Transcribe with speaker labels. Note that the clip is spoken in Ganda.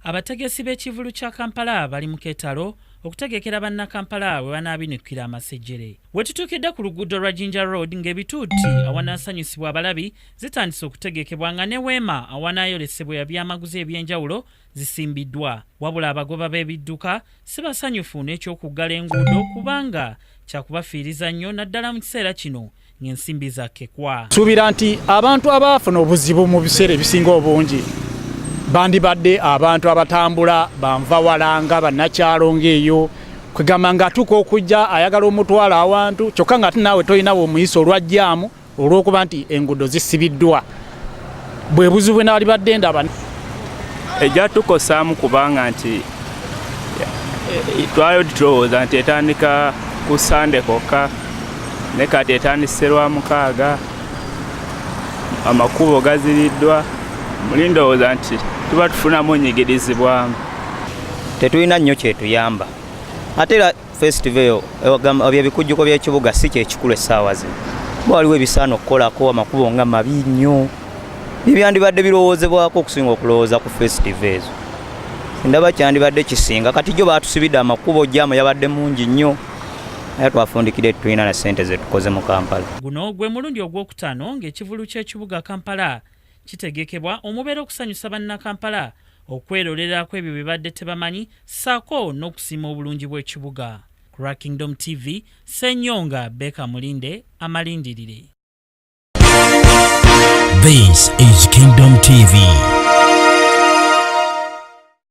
Speaker 1: Abategesi b'ekivulu kya Kampala bali mu keetalo okutegekera bannakampala bwe banaabinikira amasejjere. Wetutuukidde ku luguudo lwa Jinja Road ng'ebituuti awanaasanyusibwa abalabi zitandise okutegekebwa nga ne weema awanaayolesebwa ebyamaguzi eby'enjawulo zisimbiddwa. Wabula abagoba b'ebidduka si basanyufu n'ekyokuggala enguudo kubanga kyakubafiiriza nnyo naddala mu kiseera kino ng'ensimbi zakkekwa.
Speaker 2: Suubira nti abantu abaafuna obuzibu mu biseera ebisinga obungi bandibadde abantu abatambula banva walanga bannakyalo ng'eyo kwegamba ng'atuuka okujja ayagala omutwala awantu kyokka nga naawe tolinawo omuyisa olwajjaamu olw'okuba nti enguudo zisibiddwa. Bwe buzibu naali badde ndaba
Speaker 3: ejjatukosaamu kubanga nti twali tulowooza nti etandika ku Sande kokka ne kati etandise Lwamukaaga amakubo gazibiddwa. Muli ndowooza nti tuba tufunamu onyigirizibwamu.
Speaker 4: Tetulina nnyo kyetuyamba ate era festival byebikujjuko by'ekibuga si kyekikulu essaawa zino. Waliwo ebisaana okukolako amakubo nga mabi nnyo byandibadde birowoozebwako okusinga okulowooza ku festival ezo. Ndaba kyandibadde kisinga kati jo baatusibidde amakubo jjaamu yabadde mungi nnyo naye twafundikidde tulina na ssente ze tukoze mu Kampala.
Speaker 1: Guno gwe mulundi ogwokutaano ng'ekivulu ky'ekibuga Kampala kitegekebwa omubeera okusanyusa bannakampala okwerolera kw'ebyo bye badde tebamanyi ssaako n'okusiima obulungi bw'ekibuga. Ku Kingdom TV, Ssenyonga Beka Mulinde amalindirire.
Speaker 5: This is Kingdom TV.